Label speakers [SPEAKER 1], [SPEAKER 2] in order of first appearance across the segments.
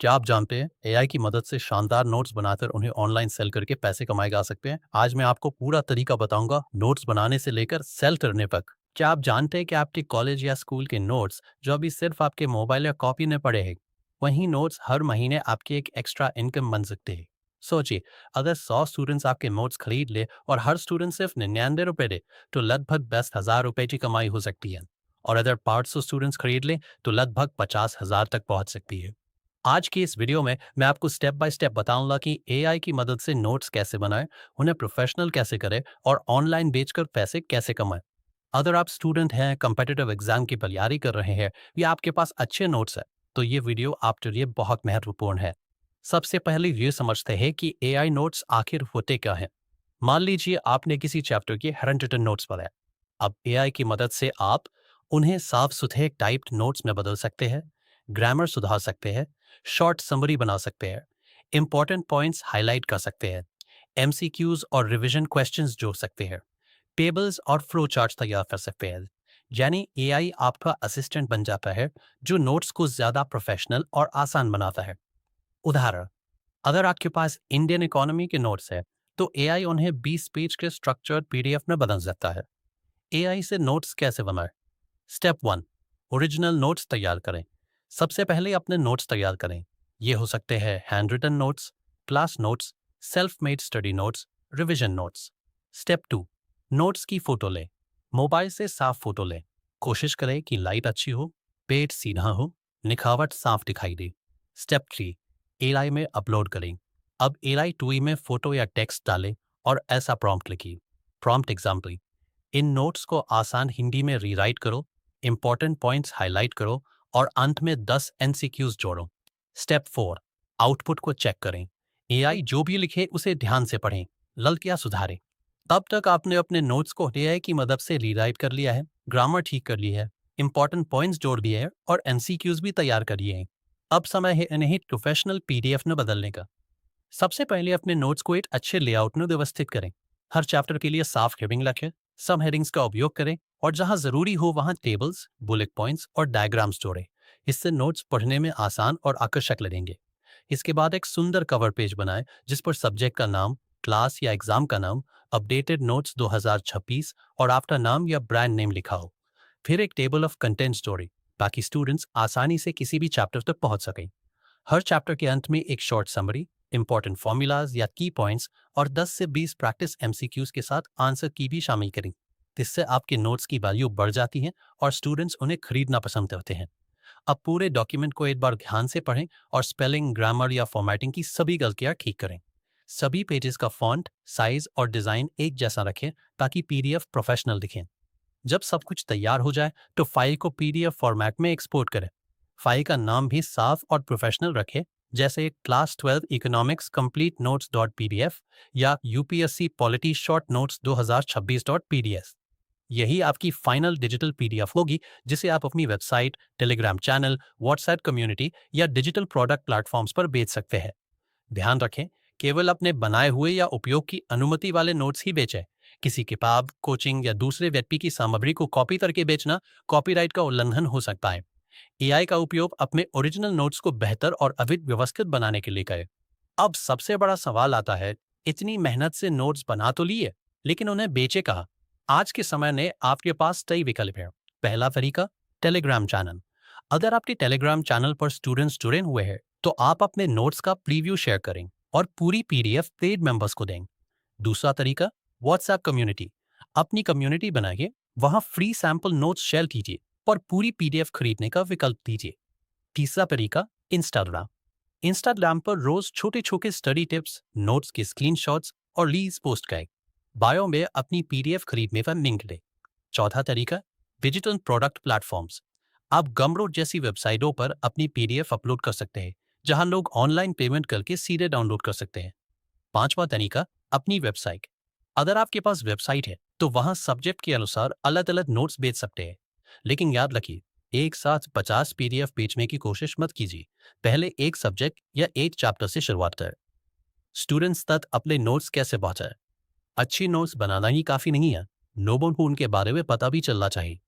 [SPEAKER 1] क्या आप जानते हैं एआई की मदद से शानदार नोट्स बनाकर उन्हें ऑनलाइन सेल करके पैसे कमाए जा सकते हैं। आज मैं आपको पूरा तरीका बताऊंगा नोट्स बनाने से लेकर सेल करने तक। क्या आप जानते हैं कि आपके कॉलेज या स्कूल के नोट्स जो अभी सिर्फ आपके मोबाइल या कॉपी में पड़े हैं, वही नोट्स हर महीने आपकी एक एक्स्ट्रा इनकम बन सकते हैं। सोचिए, अगर 100 स्टूडेंट्स आपके नोट्स खरीद ले और हर स्टूडेंट सिर्फ 99 रुपए दे तो लगभग 10,000 रुपए की कमाई हो सकती है। और अगर 500 स्टूडेंट्स खरीद ले तो लगभग 50,000 तक पहुंच सकती है। आज की इस वीडियो में मैं आपको स्टेप बाय स्टेप बताऊंगा कि एआई की मदद से नोट्स कैसे बनाएं, उन्हें प्रोफेशनल कैसे करें और ऑनलाइन बेचकर पैसे कैसे कमाएं। अगर आप स्टूडेंट हैं, कम्पिटिटिव एग्जाम की तैयारी कर रहे हैं या आपके पास अच्छे नोट्स हैं, तो ये वीडियो आपके लिए बहुत महत्वपूर्ण है। सबसे पहले ये समझते हैं कि एआई नोट्स आखिर होते क्या हैं। मान लीजिए आपने किसी चैप्टर के हैंड रिटन नोट्स बनाए। अब एआई की मदद से आप उन्हें साफ सुथरे टाइप्ड नोट्स में बदल सकते हैं, ग्रामर सुधार सकते हैं, शॉर्ट समरी बना सकते हैं, इंपॉर्टेंट पॉइंट्स हाईलाइट कर सकते हैं, एमसीक्यूज और रिवीजन क्वेश्चंस जोड़ सकते हैं, टेबल्स और फ्लो चार्ट्स तैयार कर सकते हैं। यानी एआई आपका असिस्टेंट बन जाता है जो नोट्स को ज्यादा प्रोफेशनल और आसान बनाता है। उदाहरण, अगर आपके पास इंडियन इकोनॉमी के नोट्स है तो एआई उन्हें 20 पेज के स्ट्रक्चर्ड पीडीएफ में बदल सकता है। एआई से नोट्स कैसे बनाएं? स्टेप 1, ओरिजिनल नोट्स तैयार करें। सबसे पहले अपने नोट्स तैयार करें। ये हो सकते हैं hand written notes, class notes, self made study notes, revision notes. Step 2, notes की फोटो लें। मोबाइल से साफ फोटो लें। कोशिश करें कि लाइट अच्छी हो, पेज सीधा हो, लिखावट साफ दिखाई दे। स्टेप 3, एआई में अपलोड करें। अब एआई टूई में फोटो या टेक्स्ट डालें और ऐसा प्रॉम्प्ट लिखिए। प्रॉम्प्ट एग्जाम्पल, इन नोट्स को आसान हिंदी में रीराइट करो, इंपॉर्टेंट पॉइंट्स हाईलाइट करो और अंत में 10 एमसीक्यूज जोड़ो। स्टेप 4, आउटपुट को चेक करें। एआई जो भी लिखे उसे ध्यान से पढ़ें, गलतियां सुधारें। तब तक आपने अपने नोट्स को एआई की मदद से रीराइट कर लिया है, ग्रामर ठीक कर लिया है, इंपॉर्टेंट पॉइंट्स जोड़ दिए हैं और एमसीक्यूज भी तैयार कर लिए हैं। अब समय है इन्हें प्रोफेशनल पीडीएफ में बदलने का। सबसे पहले अपने नोट्स को एक अच्छे लेआउट में व्यवस्थित करें। हर चैप्टर के लिए साफ हेडिंग रखें, सब हेडिंग्स का उपयोग करें और जहां जरूरी हो वहां टेबल्स, बुलेट पॉइंट्स और डायग्राम्स जोड़ें। इससे नोट्स पढ़ने में आसान और आकर्षक लगेंगे। इसके बाद एक सुंदर कवर पेज बनाएं जिस पर सब्जेक्ट का नाम, क्लास या एग्जाम का नाम, अपडेटेड नोट्स 2026 और आफ्टर नाम या ब्रांड नेम लिखा हो। फिर एक टेबल ऑफ कंटेंट्स जोड़ें ताकि स्टूडेंट्स आसानी से किसी भी चैप्टर तक पहुंच सकें। हर चैप्टर के अंत में एक शॉर्ट समरी, इंपॉर्टेंट फॉर्मूलाज या की पॉइंट्स और 10 से 20 प्रैक्टिस एमसीक्यूज के साथ आंसर की भी शामिल करें। इससे आपके नोट्स की वैल्यू बढ़ जाती है और स्टूडेंट्स उन्हें खरीदना पसंद करते हैं। अब पूरे डॉक्यूमेंट को एक बार ध्यान से पढ़ें और स्पेलिंग, ग्रामर या फॉर्मेटिंग की सभी गलतियां ठीक करें। सभी पेजेस का फॉन्ट, साइज और डिजाइन एक जैसा रखें ताकि पीडीएफ प्रोफेशनल दिखें। जब सब कुछ तैयार हो जाए तो फाइल को पीडीएफ फॉर्मेट में एक्सपोर्ट करें। फाइल का नाम भी साफ और प्रोफेशनल रखें, जैसे class 12 economics complete notes dot PDF या UPSC polity short notes 2026 dot PDF. यही आपकी फाइनल डिजिटल पीडीएफ होगी जिसे आप अपनी website, Telegram channel, WhatsApp community या डिजिटल प्रोडक्ट प्लेटफॉर्म्स पर बेच सकते हैं। ध्यान रखें, केवल अपने बनाए हुए या उपयोग की अनुमति वाले नोट्स ही बेचें। किसी किताब, कोचिंग या दूसरे व्यक्ति की सामग्री को कॉपी करके बेचना कॉपीराइट का उल्लंघन हो सकता है। एआई का उपयोग अपने ओरिजिनल नोट्स को बेहतर और अधिक व्यवस्थित बनाने के लिए करें। अब सबसे बड़ा सवाल आता है, इतनी मेहनत से नोट्स बना तो लिए, लेकिन उन्हें बेचे कहाँ? आज के समय में आपके पास कई विकल्प हैं। पहला तरीका, टेलीग्राम चैनल। अगर आपके टेलीग्राम चैनल पर स्टूडेंट्स जुड़े हुए हैं तो आप अपने नोट्स का प्रीव्यू शेयर करें और पूरी पीडीएफ पेड मेंबर्स को दें। दूसरा तरीका, व्हाट्सएप कम्युनिटी। अपनी कम्युनिटी बनाइए, वहां फ्री सैंपल नोट्स शेयर कीजिए और पूरी पीडीएफ खरीदने का विकल्प दीजिए। तीसरा तरीका, इंस्टाग्राम। इंस्टाग्राम पर रोज छोटे छोटे स्टडी टिप्स, नोट्स के स्क्रीनशॉट्स और रील्स पोस्ट करें। बायो में अपनी पीडीएफ खरीदने का लिंक दें। चौथा तरीका, डिजिटल प्रोडक्ट प्लेटफॉर्म्स। आप गमरोड जैसी वेबसाइटों पर अपनी पीडीएफ अपलोड कर सकते हैं जहां लोग ऑनलाइन पेमेंट करके सीधे डाउनलोड कर सकते हैं। पांचवा तरीका, अपनी वेबसाइट। अगर आपके पास वेबसाइट है तो वहां सब्जेक्ट के अनुसार अलग अलग नोट्स बेच सकते हैं। लेकिन याद रखिए, एक साथ 50 पीडीएफ बेचने की कोशिश मत कीजिए। पहले एक सब्जेक्ट या एक चैप्टर से शुरुआत करें। स्टूडेंट्स तक अपने नोट्स कैसे पहुंचाएं? अच्छी नोट्स बनाना ही काफी नहीं है, लोगों को उनके बारे में पता भी चलना चाहिए।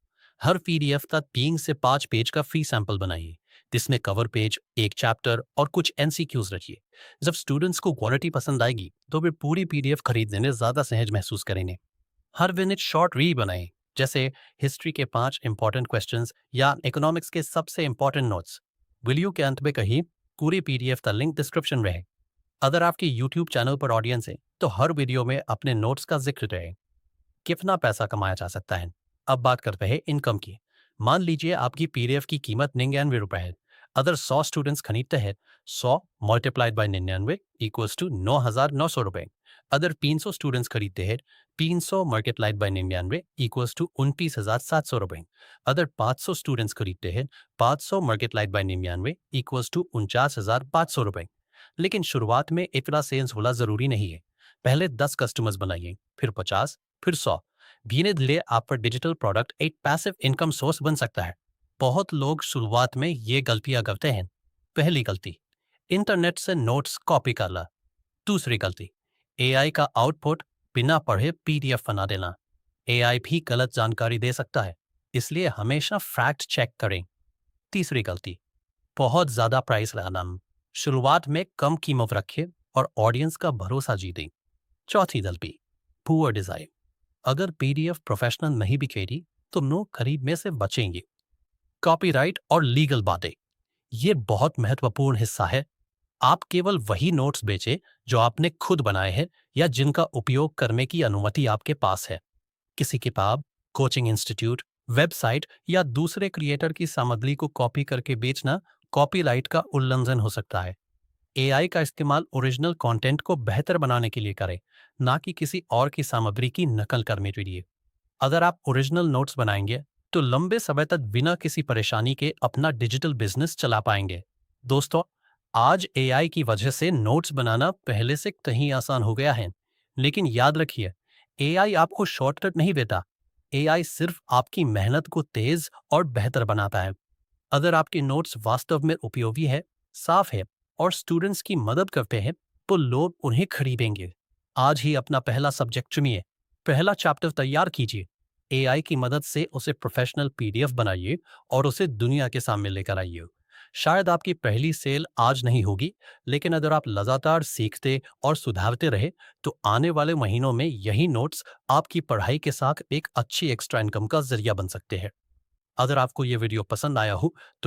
[SPEAKER 1] हर पीडीएफ तक 3 से 5 पेज का फ्री सैंपल बनाइए जिसमें कवर पेज, एक चैप्टर और कुछ एमसीक्यूज रखिए। जब स्टूडेंट्स को क्वालिटी पसंद आएगी तो वे पूरी पीडीएफ खरीदने में ज्यादा सहज महसूस करेंगे। हर मिनट शॉर्ट री बनाएं, जैसे हिस्ट्री के 5 इंपॉर्टेंट क्वेश्चंस या इकोनॉमिक्स के सबसे इंपॉर्टेंट नोट्स। वीडियो के अंत में कहीं पूरी पीडीएफ का लिंक डिस्क्रिप्शन में है। अगर आपके यूट्यूब चैनल पर ऑडियंस है तो हर वीडियो में अपने नोट्स का जिक्र रहे। कितना पैसा कमाया जा सकता है? अब बात करते हैं इनकम की। मान लीजिए आपकी पीडीएफ की कीमत 99 रुपए है। अगर 100 स्टूडेंट्स खरीदते हैं, 100 मल्टीप्लाइड बाय 99 इक्वल्स टू 9,900 रुपए। अगर 300 स्टूडेंट्स खरीदते हैं, 300 मल्टीप्लाइड बाय 99 इक्वल्स टू 29,700 रुपए। अगर 500 स्टूडेंट्स खरीदते हैं, 500 मल्टीप्लाइड बाय 99 इक्वल्स टू 49,500 रुपए। लेकिन शुरुआत में इतना सेल्स होना जरूरी नहीं है। पहले 10 कस्टमर्स बनाइए, फिर 50, फिर 100। धीरे धीरे आपका डिजिटल प्रोडक्ट एक पैसिव इनकम सोर्स बन सकता है। बहुत लोग शुरुआत में ये गलतियां करते हैं। पहली गलती, इंटरनेट से नोट्स कॉपी करना। दूसरी गलती, एआई का आउटपुट बिना पढ़े पीडीएफ बना देना। एआई भी गलत जानकारी दे सकता है, इसलिए हमेशा फैक्ट चेक करें। तीसरी गलती, बहुत ज्यादा प्राइस लगाना। शुरुआत में कम कीमत रखें और ऑडियंस का भरोसा जीतें। चौथी गलती, पुअर डिजाइन। अगर पीडीएफ प्रोफेशनल नहीं बिखेरी तो लोग खरीदने से बचेंगे। कॉपीराइट और लीगल बातें, ये बहुत महत्वपूर्ण हिस्सा है। आप केवल वही नोट्स बेचें जो आपने खुद बनाए हैं या जिनका उपयोग करने की अनुमति आपके पास है। किसी किताब, कोचिंग इंस्टीट्यूट, वेबसाइट या दूसरे क्रिएटर की सामग्री को कॉपी करके बेचना कॉपीराइट का उल्लंघन हो सकता है। एआई का इस्तेमाल ओरिजिनल कंटेंट को बेहतर बनाने के लिए करें, ना कि किसी और की सामग्री की नकल करने के लिए। अगर आप ओरिजिनल नोट्स बनाएंगे तो लंबे समय तक बिना किसी परेशानी के अपना डिजिटल बिजनेस चला पाएंगे। दोस्तों, आज एआई की वजह से नोट्स बनाना पहले से कहीं आसान हो गया है। लेकिन याद रखिए, एआई आपको शॉर्टकट नहीं देता। एआई सिर्फ आपकी मेहनत को तेज और बेहतर बनाता है। अगर आपके नोट्स वास्तव में उपयोगी है, साफ है और स्टूडेंट्स की मदद करते हैं तो लोग उन्हें खरीदेंगे। आज ही अपना पहला सब्जेक्ट चुनिए, पहला चैप्टर तैयार कीजिए, एआई की मदद से उसे प्रोफेशनल पीडीएफ बनाइए और उसे दुनिया के सामने लेकर आइए। शायद आपकी पहली सेल आज नहीं होगी, लेकिन अगर आप लगातार सीखते और सुधारते रहे तो आने वाले महीनों में यही नोट्स आपकी पढ़ाई के साथ एक अच्छी एक्स्ट्रा इनकम का जरिया बन सकते हैं। अगर आपको ये वीडियो पसंद आया हो तो